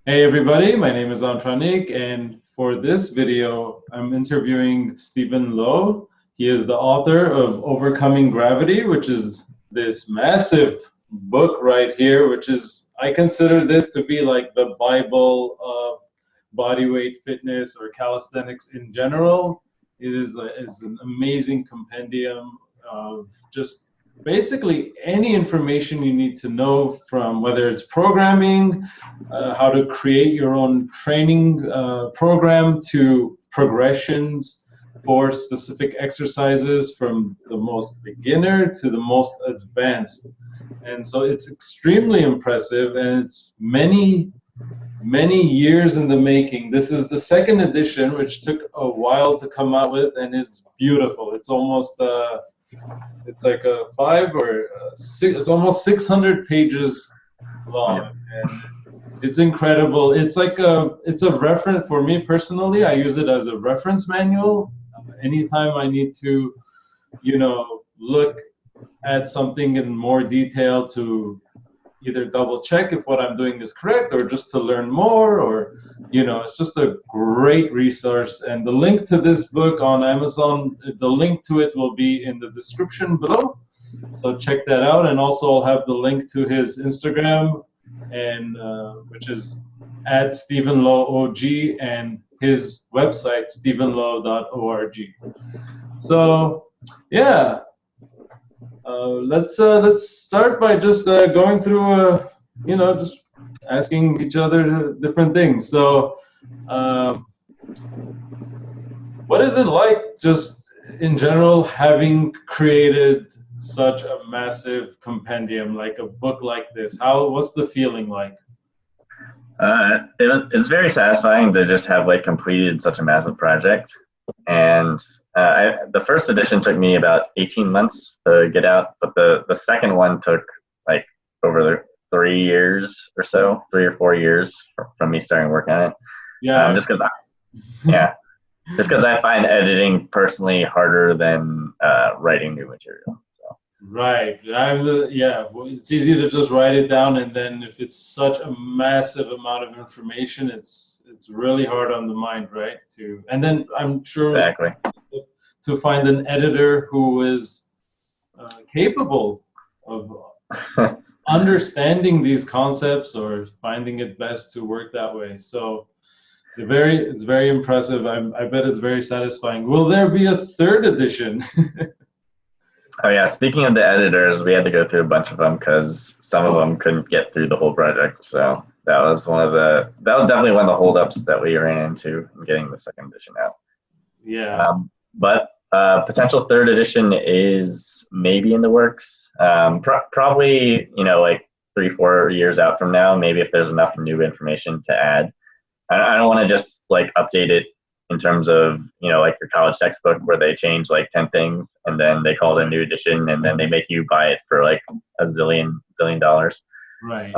Hey everybody, my name is Antranik, and for this video, I'm interviewing Stephen Lowe. He is the author of Overcoming Gravity, which is this massive book right here, which is, I consider this to be like the Bible of bodyweight fitness or calisthenics in general. Is an amazing compendium of just basically any information you need to know, from whether it's programming, how to create your own training program, to progressions for specific exercises from the most beginner to the most advanced. And so it's extremely impressive, and it's many years in the making. This is the second edition, which took a while to come out with, and it's beautiful. It's almost it's like a five or six, it's almost 600 pages long, and it's incredible. It's a reference for me personally. I use it as a reference manual anytime I need to, look at something in more detail, to either double check if what I'm doing is correct, or just to learn more, or it's just a great resource. And the link to this book on Amazon, the link to it will be in the description below, so check that out. And also I'll have the link to his Instagram, and which is at Stephen Lowe OG, and his website stephenlowe.org. So yeah, let's start by just going through, just asking each other different things. So, what is it like, just in general, having created such a massive compendium, like a book like this? What's the feeling like? It's very satisfying to just have completed such a massive project. And the first edition took me about 18 months to get out, but the second one took over 3 years or so, 3 or 4 years from me starting work on it. Yeah. Just because I find editing personally harder than writing new material. So. Right. It's easy to just write it down, and then if it's such a massive amount of information, it's really hard on the mind, right? And then I'm sure exactly to find an editor who is capable of understanding these concepts, or finding it best to work that way. So it's very impressive. I bet it's very satisfying. Will there be a third edition? Oh yeah, speaking of the editors, we had to go through a bunch of them because some of them couldn't get through the whole project. So that was definitely one of the holdups that we ran into in getting the second edition out. Yeah. But potential third edition is maybe in the works. Probably 3-4 years out from now, maybe, if there's enough new information to add. I don't want to just update it in terms of your college textbook where they change 10 things and then they call it a new edition and then they make you buy it for $1 billion. Right.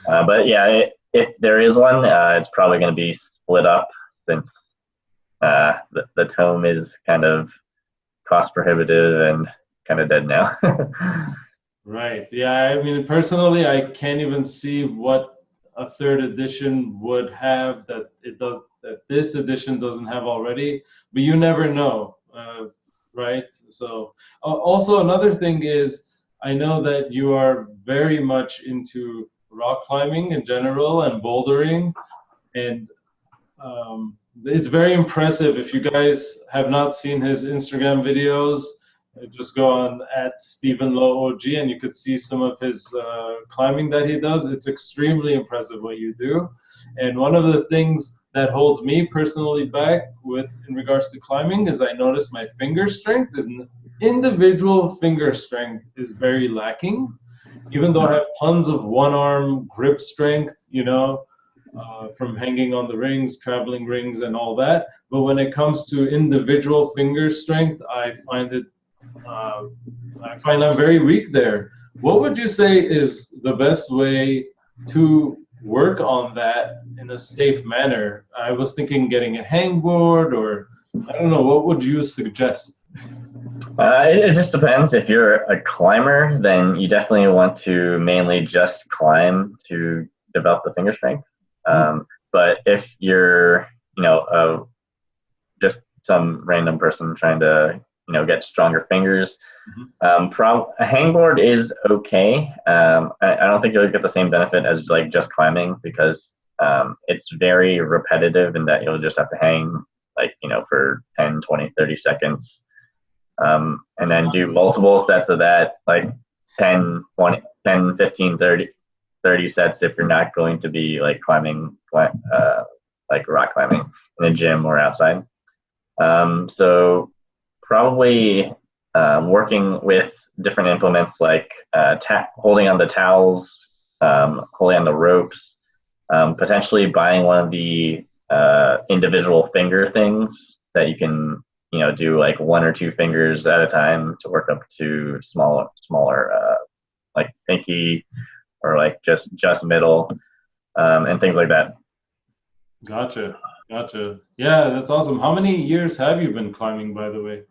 But yeah, if there is one, it's probably going to be split up, since the tome is kind of cost prohibitive and kind of dead now. Right. Yeah. I mean, personally, I can't even see what a third edition would have that this edition doesn't have already. But you never know, right? So also another thing is, I know that you are very much into rock climbing in general and bouldering, and it's very impressive. If you guys have not seen his Instagram videos, just go on at Stephen Lowe OG, and you could see some of his climbing that he does. It's extremely impressive what you do. And one of the things that holds me personally back in regards to climbing is, I noticed my finger strength individual finger strength is very lacking. Even though I have tons of one-arm grip strength, from hanging on the rings, traveling rings, and all that. But when it comes to individual finger strength, I find I'm very weak there. What would you say is the best way to work on that in a safe manner? I was thinking getting a hangboard, or I don't know. What would you suggest? It just depends. If you're a climber, then you definitely want to mainly just climb to develop the finger strength. But if you're, just some random person trying to, get stronger fingers, a hangboard is okay. I don't think you'll get the same benefit as like just climbing, because it's very repetitive in that you'll just have to hang for 10, 20, 30 seconds. And then do multiple sets of that, like 10, 20, 10, 15, 30 sets if you're not going to be like climbing, like rock climbing in a gym or outside. So probably working with different implements like holding on the towels, holding on the ropes, potentially buying one of the individual finger things that you can do like one or two fingers at a time to work up to smaller like pinky or like just middle, and things like that. Gotcha. Yeah, that's awesome. How many years have you been climbing, by the way?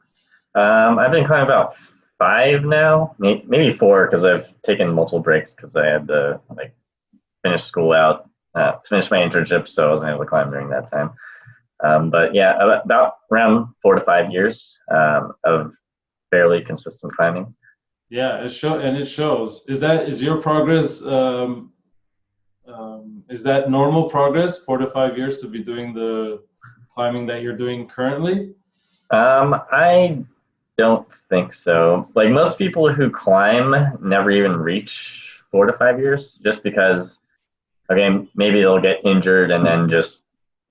I've been climbing about 5 now, maybe 4, because I've taken multiple breaks because I had to like finish school out, finish my internship, so I wasn't able to climb during that time. But yeah, about around 4 to 5 years of fairly consistent climbing. Yeah, it shows. Is your progress? Is that normal progress? 4 to 5 years to be doing the climbing that you're doing currently? I don't think so. Like most people who climb never even reach 4 to 5 years, just because, okay, maybe they'll get injured and then just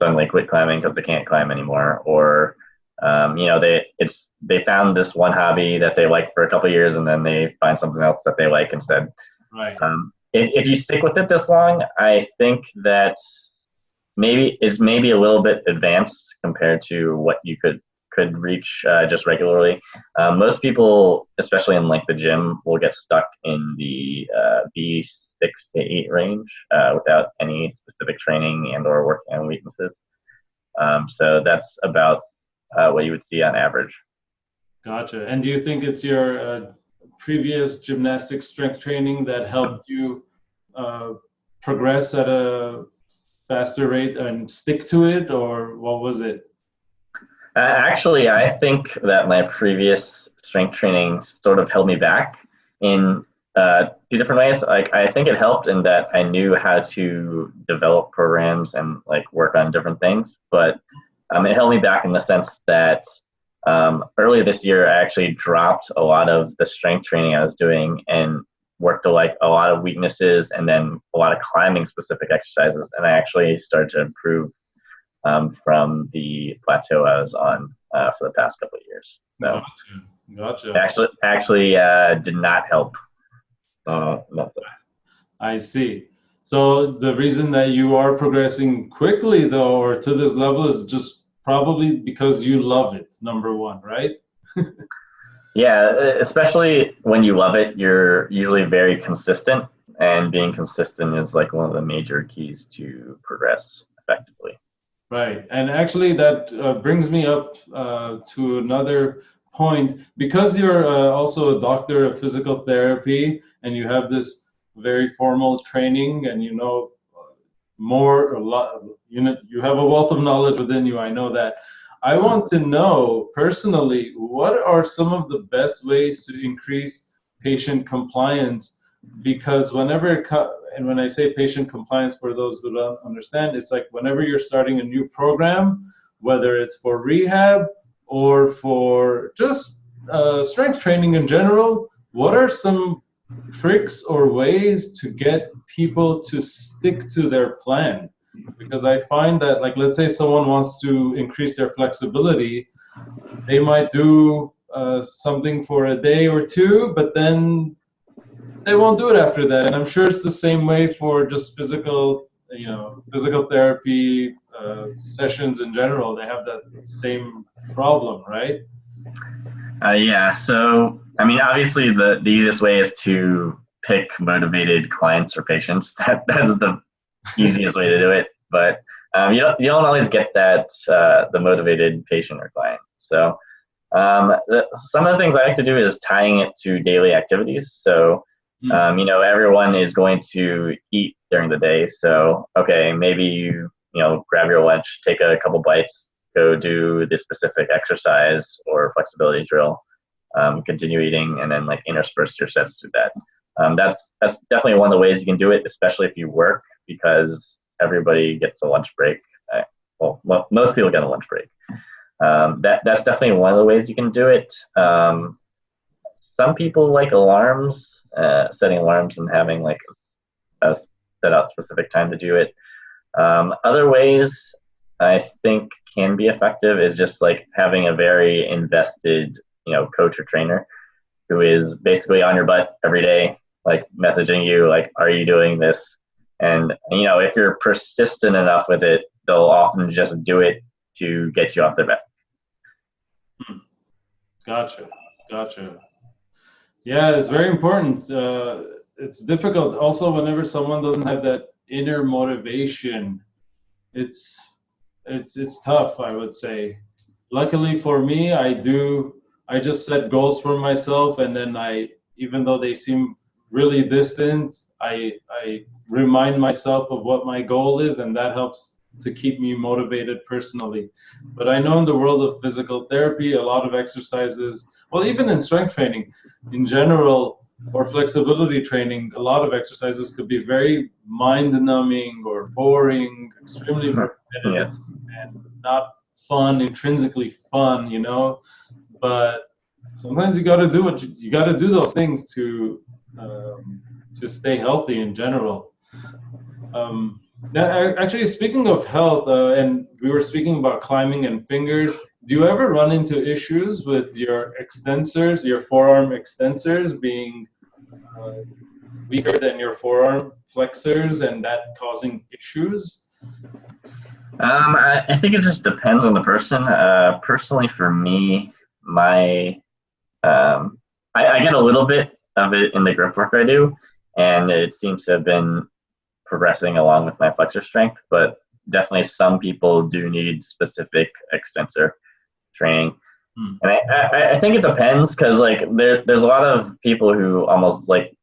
suddenly quit climbing because they can't climb anymore, or they found this one hobby that they like for a couple of years and then they find something else that they like instead. Right. If you stick with it this long, I think that maybe a little bit advanced compared to what you could reach just regularly. Most people, especially in like the gym, will get stuck in the B6 to 8 range without any specific training and or working on weaknesses. So that's about what you would see on average. Gotcha. And do you think it's your previous gymnastic strength training that helped you progress at a faster rate and stick to it, or what was it? Actually, I think that my previous strength training sort of held me back in 2 different ways. Like, I think it helped in that I knew how to develop programs and like work on different things, but it held me back in the sense that earlier this year I actually dropped a lot of the strength training I was doing and worked to like a lot of weaknesses and then a lot of climbing specific exercises, and I actually started to improve from the plateau I was on for the past couple of years. So Gotcha. Actually did not help. I see. So the reason that you are progressing quickly though, or to this level, is just probably because you love it, number one, right? Yeah, especially when you love it, you're usually very consistent, and being consistent is like one of the major keys to progress effectively. Right. And actually that brings me up to another point. Because you're also a doctor of physical therapy and you have this very formal training and you know a lot, you have a wealth of knowledge within you, I know that. I want to know personally, what are some of the best ways to increase patient compliance? Because and when I say patient compliance, for those who don't understand, it's like whenever you're starting a new program, whether it's for rehab or for just strength training in general, what are some tricks or ways to get people to stick to their plan? Because I find that, like, let's say someone wants to increase their flexibility, they might do something for a day or two, but then they won't do it after that. And I'm sure it's the same way for just physical therapy sessions in general. They have that same problem, right? Yeah. So, I mean, obviously, the easiest way is to pick motivated clients or patients. That's the easiest way to do it. But you don't always get that the motivated patient or client. So, some of the things I like to do is tying it to daily activities. So, You know, everyone is going to eat during the day. So, okay, maybe you know, grab your lunch, take a couple bites, go do this specific exercise or flexibility drill, continue eating, and then like intersperse your sets through that. That's definitely one of the ways you can do it, especially if you work, because everybody gets a lunch break. Well, most people get a lunch break. That's definitely one of the ways you can do it. Some people like alarms, setting alarms and having like a set out specific time to do it. Other ways I think can be effective is just like having a very invested, you know, coach or trainer who is basically on your butt every day, like messaging you, like, are you doing this? And, you know, if you're persistent enough with it, they'll often just do it to get you off their back. Gotcha. Yeah, it's very important. It's difficult also whenever someone doesn't have that inner motivation. It's tough, I would say. Luckily for me, I just set goals for myself, and then even though they seem really distant, I remind myself of what my goal is, and that helps to keep me motivated personally. But I know in the world of physical therapy, a lot of exercises, well, even in strength training in general, or flexibility training, a lot of exercises could be very mind-numbing or boring, extremely repetitive, and not fun, intrinsically fun, you know. But sometimes you got to do you got to do those things to stay healthy in general. Actually, speaking of health, and we were speaking about climbing and fingers, do you ever run into issues with your extensors, your forearm extensors being weaker than your forearm flexors, and that causing issues? I think it just depends on the person. Personally, for me, I get a little bit of it in the grip work I do, and it seems to have been progressing along with my flexor strength, but definitely some people do need specific extensor training. And I think it depends, because like there's a lot of people who almost like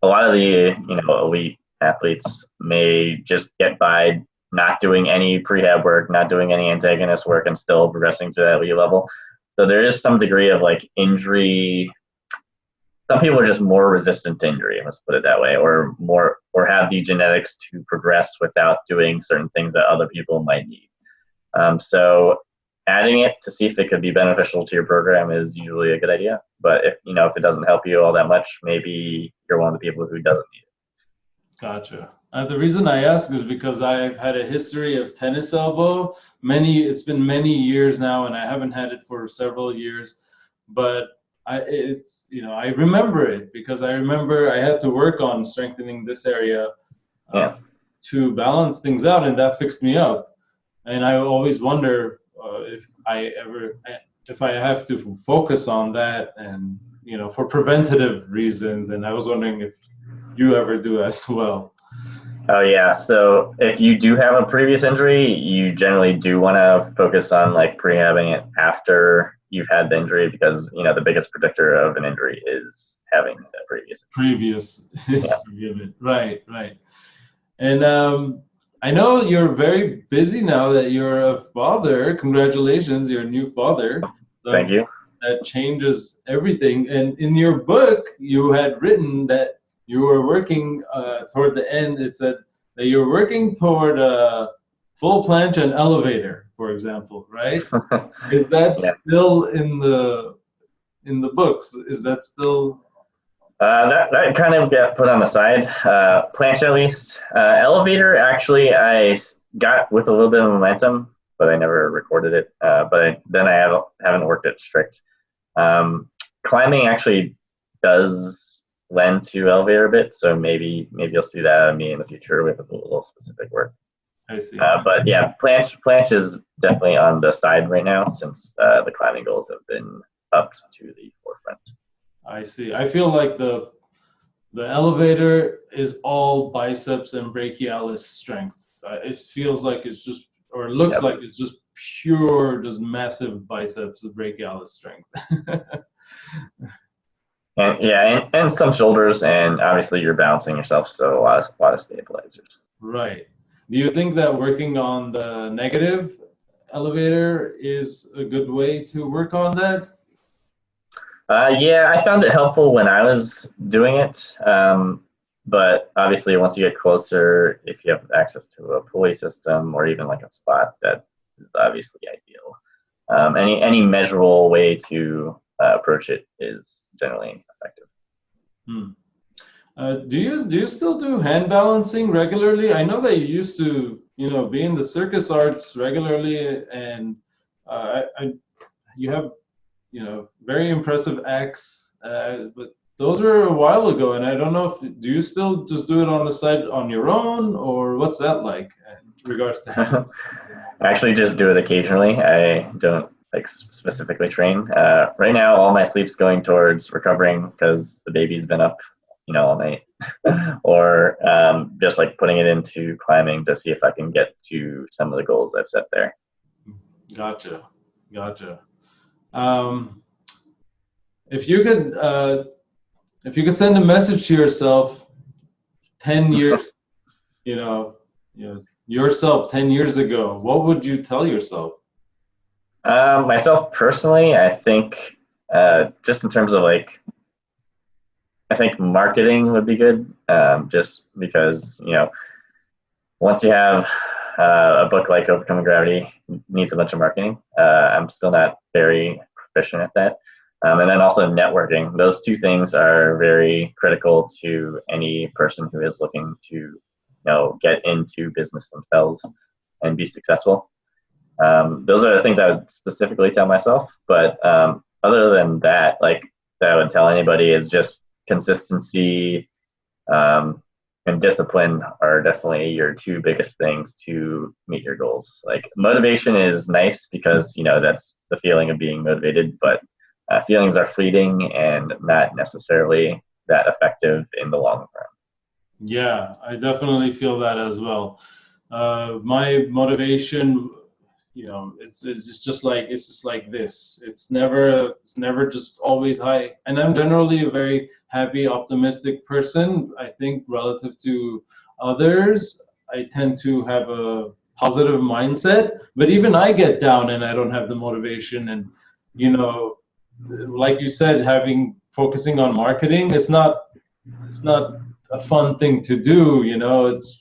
a lot of the, you know, elite athletes may just get by not doing any prehab work, not doing any antagonist work, and still progressing to that elite level. So there is some degree of like injury. Some people are just more resistant to injury, let's put it that way, or have the genetics to progress without doing certain things that other people might need. So adding it to see if it could be beneficial to your program is usually a good idea. But if it doesn't help you all that much, maybe you're one of the people who doesn't need it. Gotcha. The reason I ask is because I've had a history of tennis elbow. It's been many years now, and I haven't had it for several years. But I remember it because I remember I had to work on strengthening this area to balance things out, and that fixed me up. And I always wonder if I have to focus on that, and for preventative reasons. And I was wondering if you ever do as well. Oh yeah. So if you do have a previous injury, you generally do want to focus on like prehabbing it after you've had the injury, because the biggest predictor of an injury is having that previous history of it. Right. And I know you're very busy now that you're a father. Congratulations, you're a new father. Thank you. That changes everything. And in your book, you had written that you were working toward the end. It said that you're working toward a full planche and elevator, for example, right? Is that still in the books? Is that still? That kind of got put on the side. Planche at least. Elevator, actually, I got with a little bit of momentum, but I never recorded it. But then I haven't worked it strict. Climbing actually does lend to elevator a bit, so maybe you'll see that out of me in the future with a little specific work. I see. But yeah, planche is definitely on the side right now, since the climbing goals have been upped to the forefront. I see. I feel like the elevator is all biceps and brachialis strength. It feels like it's just, or it looks like it's just pure, just massive biceps and brachialis strength. And some shoulders, and obviously you're balancing yourself, so a lot of stabilizers. Right. Do you think that working on the negative elevator is a good way to work on that? Yeah, I found it helpful when I was doing it. But obviously, once you get closer, if you have access to a pulley system or even like a spot, that is obviously ideal. Any measurable way to approach it is generally effective. Hmm. Do you still do hand balancing regularly? I know that you used to, be in the circus arts regularly, and you have, very impressive acts. But those were a while ago, and I don't know if do you still just do it on the side on your own, or what's that like in regards to hand? I actually just do it occasionally. I don't like specifically train. Right now, all my sleep's going towards recovering because the baby's been up, all night, or just like putting it into climbing to see if I can get to some of the goals I've set there. Gotcha, gotcha. Um, if you could, send a message to yourself 10 years, you know, yourself 10 years ago, what would you tell yourself? Myself personally, I think just in terms of like, I think marketing would be good, just because once you have a book like Overcoming Gravity, needs a bunch of marketing. I'm still not very proficient at that. And then also networking. Those two things are very critical to any person who is looking to, get into business themselves and be successful. Those are the things I would specifically tell myself. But other than that, like that I would tell anybody is just consistency, and discipline are definitely your two biggest things to meet your goals. Like motivation is nice because that's the feeling of being motivated, but feelings are fleeting and not necessarily that effective in the long run. Yeah, I definitely feel that as well. My motivation, it's just like this. It's never just always high. And I'm generally a very happy, optimistic person. I think relative to others, I tend to have a positive mindset. But even I get down and I don't have the motivation. And you know, like you said, focusing on marketing, it's not a fun thing to do. It's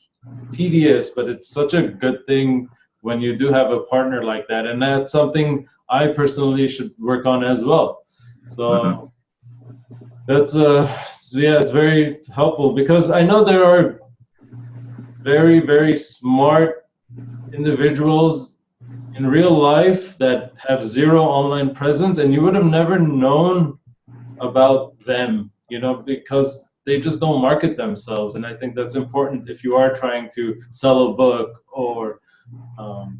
tedious, but it's such a good thing when you do have a partner like that, and that's something I personally should work on as well. Mm-hmm. So that's yeah, it's very helpful because I know there are very, very smart individuals in real life that have zero online presence, and you would have never known about them, because they just don't market themselves. And I think that's important if you are trying to sell a book or, um,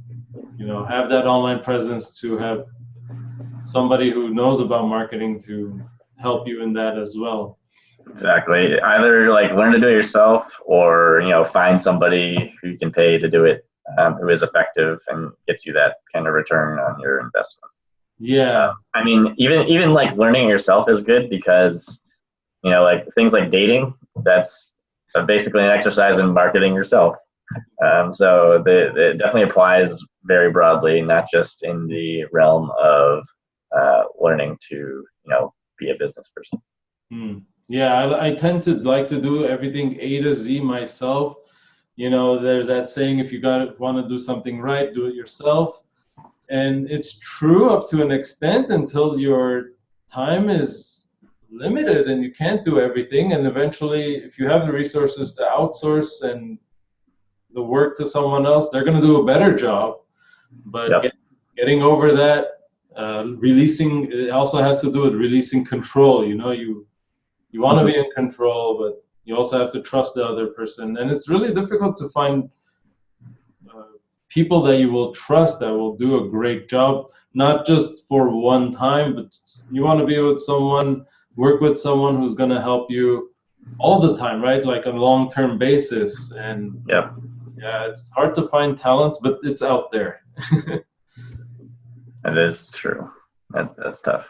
have that online presence, to have somebody who knows about marketing to help you in that as well. Exactly. Either like learn to do it yourself, or find somebody who you can pay to do it, who is effective and gets you that kind of return on your investment. Yeah. I mean, even like learning yourself is good because like things like dating, that's basically an exercise in marketing yourself. So it definitely applies very broadly, not just in the realm of learning to be a business person. Hmm. Yeah, I tend to like to do everything A to Z myself. There's that saying, if you want to do something right, do it yourself. And it's true up to an extent until your time is limited and you can't do everything. And eventually, if you have the resources to outsource and the work to someone else, they're going to do a better job. But Yep. getting over that, releasing, it also has to do with releasing control. You want to be in control, but you also have to trust the other person. And it's really difficult to find uh, people that you will trust that will do a great job, not just for one time, but you want to be with someone, work with someone who's going to help you all the time, right? Like on a long-term basis. And Yep. yeah, it's hard to find talent, but it's out there. That is true. That's tough.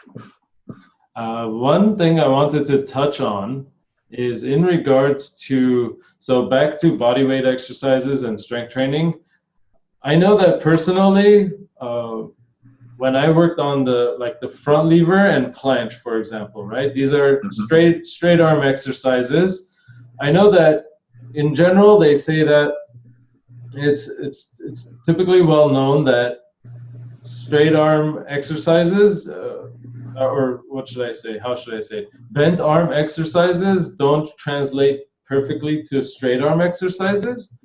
One thing I wanted to touch on is in regards to, so back to body weight exercises and strength training. I know that personally, when I worked on the front lever and planche, for example, right? These are straight arm exercises. I know that in general they say that it's typically well known that straight arm exercises, or what should I say? How should I say it? Bent arm exercises don't translate perfectly to straight arm exercises,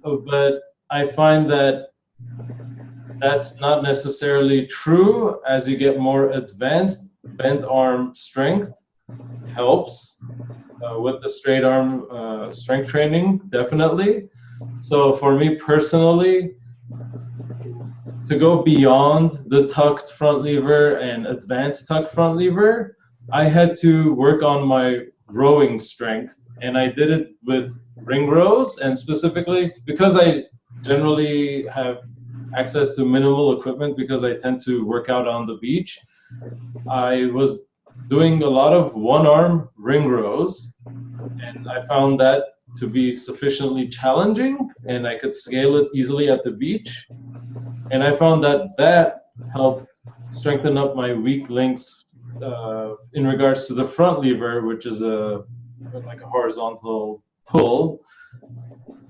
but I find that that's not necessarily true. As you get more advanced, bent arm strength helps with the straight arm strength training, definitely. So for me personally, to go beyond the tucked front lever and advanced tucked front lever, I had to work on my rowing strength, and I did it with ring rows, and specifically because I generally have access to minimal equipment because I tend to work out on the beach. I was doing a lot of one-arm ring rows, and I found that to be sufficiently challenging, and I could scale it easily at the beach. And I found that that helped strengthen up my weak links in regards to the front lever, which is like a horizontal pull.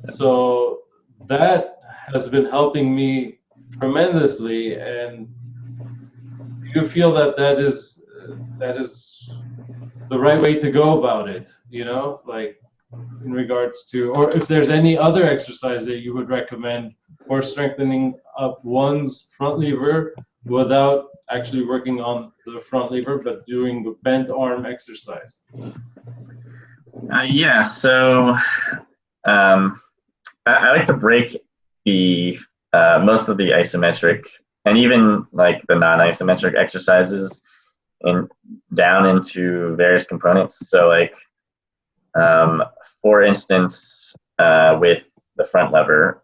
So that has been helping me tremendously. And do you feel that that is the right way to go about it? You know, like in regards to, or if there's any other exercise that you would recommend for strengthening up one's front lever without actually working on the front lever, but doing the bent arm exercise? Yeah, so I like to break the most of the isometric and even like the non-isometric exercises down into various components. So like, for instance, with the front lever,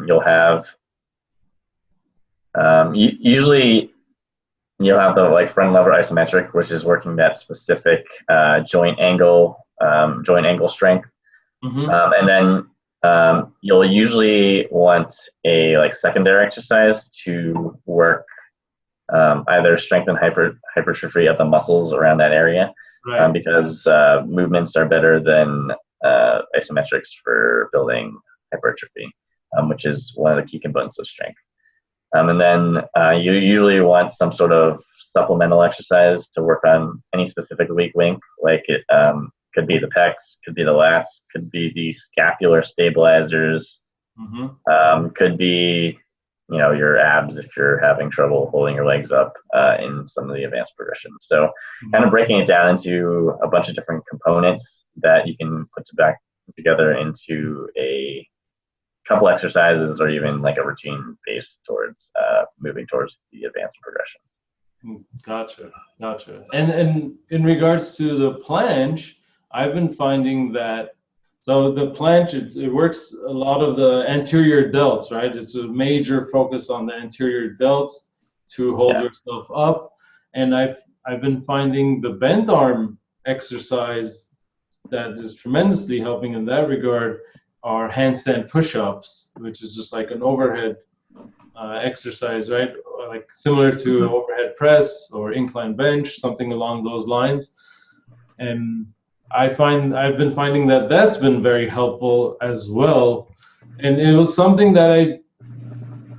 you'll have usually you'll have the like front lever isometric, which is working that specific joint angle strength, and then you'll usually want a like secondary exercise to work either strengthen hypertrophy of the muscles around that area, right. Because movements are better than isometrics for building hypertrophy, which is one of the key components of strength. And then you usually want some sort of supplemental exercise to work on any specific weak link, like it could be the pecs, could be the lats, could be the scapular stabilizers, could be, you know, your abs if you're having trouble holding your legs up in some of the advanced progressions. So kind of breaking it down into a bunch of different components that you can put back together into a couple exercises or even like a routine based towards moving towards the advanced progression. Gotcha. And in regards to the planche, I've been finding that, so the planche, it works a lot of the anterior delts, right? It's a major focus on the anterior delts to hold yourself up. And I've been finding the bent arm exercise that is tremendously helping in that regard are handstand push-ups, which is just like an overhead exercise, right? Like similar to overhead press or incline bench, something along those lines. And I've been finding that that's been very helpful as well. And it was something that I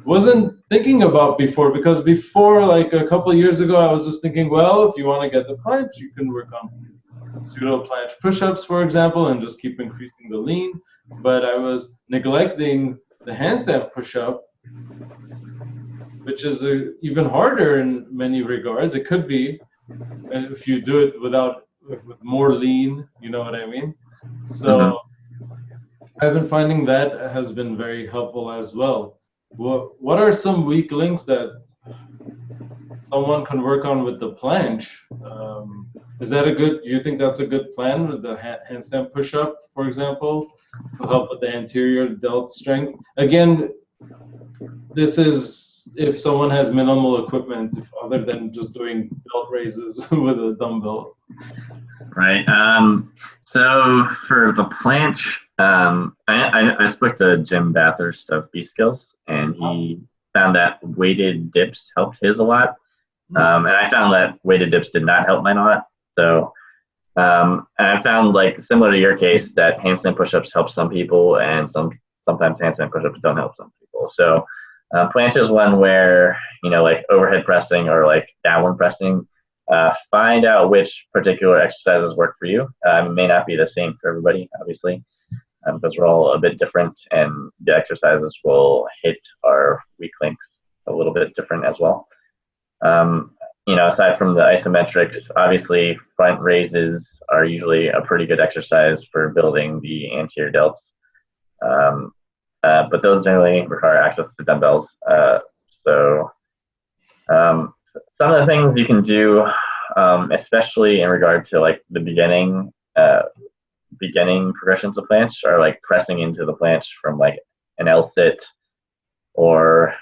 wasn't thinking about before, because before, like a couple of years ago, I was just thinking, well, if you want to get the planche, you can work on pseudo planche push-ups, for example, and just keep increasing the lean. But I was neglecting the handstand push-up, which is even harder in many regards. It could be if you do it with more lean, you know what I mean? So I've been finding that has been very helpful as well. What are some weak links that someone can work on with the planche? Is that do you think that's a good plan with the handstand push-up, for example, to help with the anterior delt strength? Again, this is if someone has minimal equipment, other than just doing belt raises with a dumbbell. Right. So for the planche, I spoke to Jim Bathurst of B Skills, and he found that weighted dips helped his a lot. And I found that weighted dips did not help mine a lot. So, and I found, like, similar to your case, that handstand push-ups help some people, and sometimes handstand push-ups don't help some people. So, planche is one where, like overhead pressing or like downward pressing. Find out which particular exercises work for you. It may not be the same for everybody, obviously, because we're all a bit different, and the exercises will hit our weak links a little bit different as well. Aside from the isometrics, obviously front raises are usually a pretty good exercise for building the anterior delts. But those generally require access to dumbbells. Some of the things you can do, especially in regard to like the beginning progressions of planche, are like pressing into the planche from like an L sit, or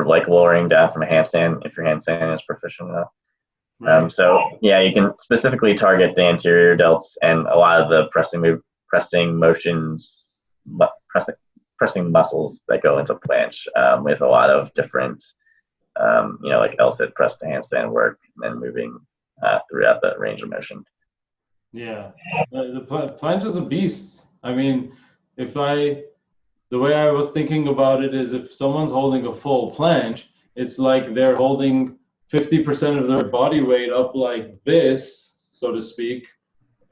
like lowering down from a handstand if your handstand is proficient enough. So yeah, you can specifically target the anterior delts and a lot of the pressing motions, pressing muscles that go into planche, with a lot of different, like L-sit press to handstand work, and then moving throughout the range of motion. Yeah, the planche is a beast. I mean, the way I was thinking about it is, if someone's holding a full planche, it's like they're holding 50% of their body weight up like this, so to speak.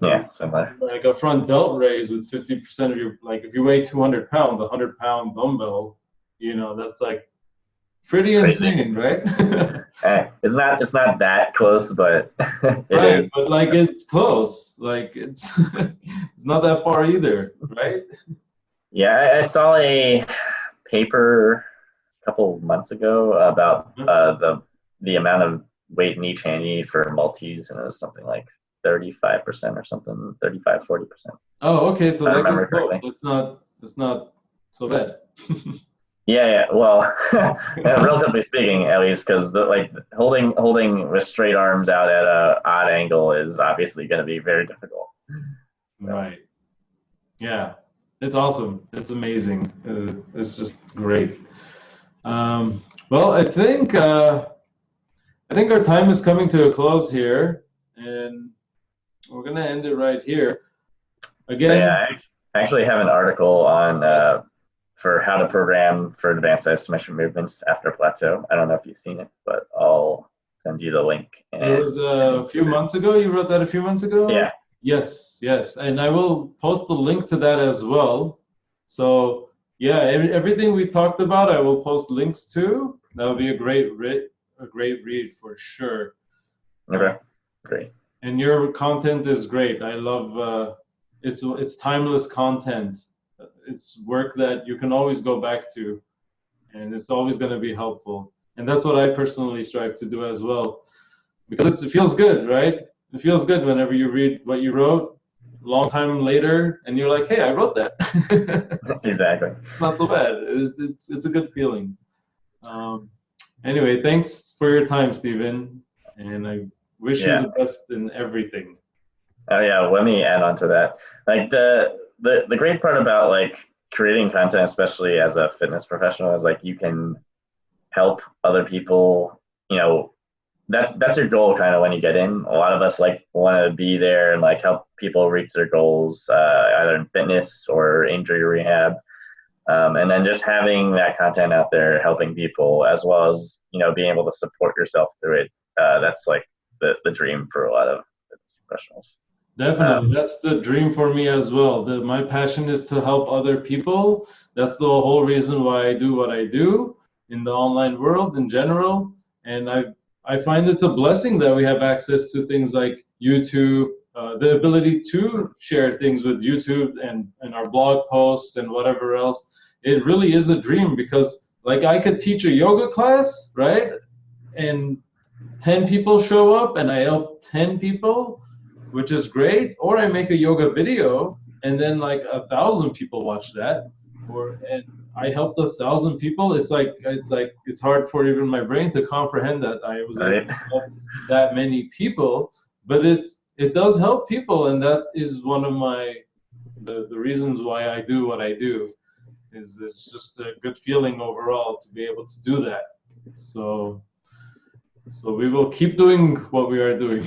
Yeah, similar. Like a front delt raise with 50% of your, like if you weigh 200 pounds, a 100-pound dumbbell, that's like pretty insane, right? It's not that close, but it right, is. but like it's close. Like it's it's not that far either, right? Yeah, I saw a paper a couple months ago about the amount of weight in each hand for multis, and it was something like 35% or something, 35-40%. Oh, okay, so I that remember gets close. correctly. It's not so bad. Yeah. Well, relatively speaking, at least, because like holding with straight arms out at a odd angle is obviously going to be very difficult. Right. Yeah. It's awesome. It's amazing. It's just great. Well, I think our time is coming to a close here, and we're gonna end it right here. Again. Yeah, I actually have an article on for how to program for advanced isometric movements after plateau. I don't know if you've seen it, but I'll send you the link. It was a few months ago. You wrote that a few months ago? Yeah. Yes. And I will post the link to that as well. So yeah, everything we talked about, I will post links to. That would be a great read for sure. Okay, great. And your content is great. I love it's timeless content. It's work that you can always go back to, and it's always going to be helpful. And that's what I personally strive to do as well, because it feels good, right? It feels good whenever you read what you wrote a long time later, and you're like, hey, I wrote that. Exactly. Not so bad. It's a good feeling. Anyway, thanks for your time, Stephen, and I wish you the best in everything. Oh yeah, let me add on to that. Like the great part about like creating content, especially as a fitness professional, is like you can help other people. That's your goal kind of when you get in. A lot of us like want to be there and like help people reach their goals, either in fitness or injury rehab. And then just having that content out there helping people, as well as being able to support yourself through it, that's like the dream for a lot of fitness professionals. Definitely, that's the dream for me as well. My passion is to help other people. That's the whole reason why I do what I do in the online world in general. And I find it's a blessing that we have access to things like YouTube, the ability to share things with YouTube and our blog posts and whatever else. It really is a dream, because like I could teach a yoga class, right? And 10 people show up and I help 10 people, which is great. Or I make a yoga video and then like 1,000 people watch that. and I helped 1,000 people. It's hard for even my brain to comprehend that I was able Right. to help that many people. But it does help people, and that is one of the reasons why I do what I do. Is it's just a good feeling overall to be able to do that. So we will keep doing what we are doing.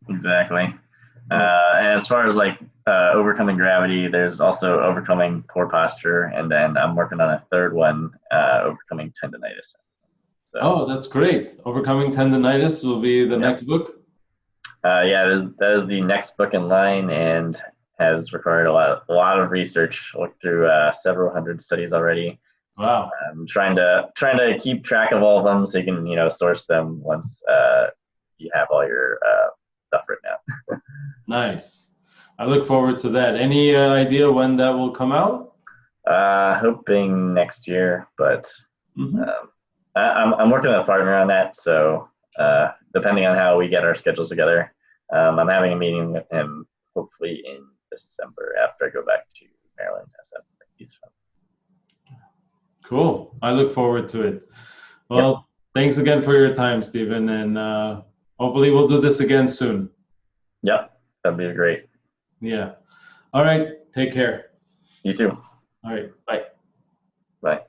Exactly. And as far as like overcoming gravity, there's also overcoming poor posture, and then I'm working on a third one, overcoming tendonitis. So, Oh, that's great. Overcoming tendonitis will be the next book. yeah, that is the next book in line, and has required a lot of research. Looked through several hundred studies already. Wow. I'm trying to keep track of all of them so you can source them once you have all your stuff written out. Nice. I look forward to that. Any idea when that will come out? Hoping next year, but Mm-hmm. I'm working with a partner on that, so depending on how we get our schedules together, I'm having a meeting with him hopefully in December after I go back to Maryland. Cool. I look forward to it. Well, Yep. thanks again for your time, Stephen, and hopefully we'll do this again soon. Yep, that'd be great. Yeah. All right. Take care. You too. All right. Bye. Bye.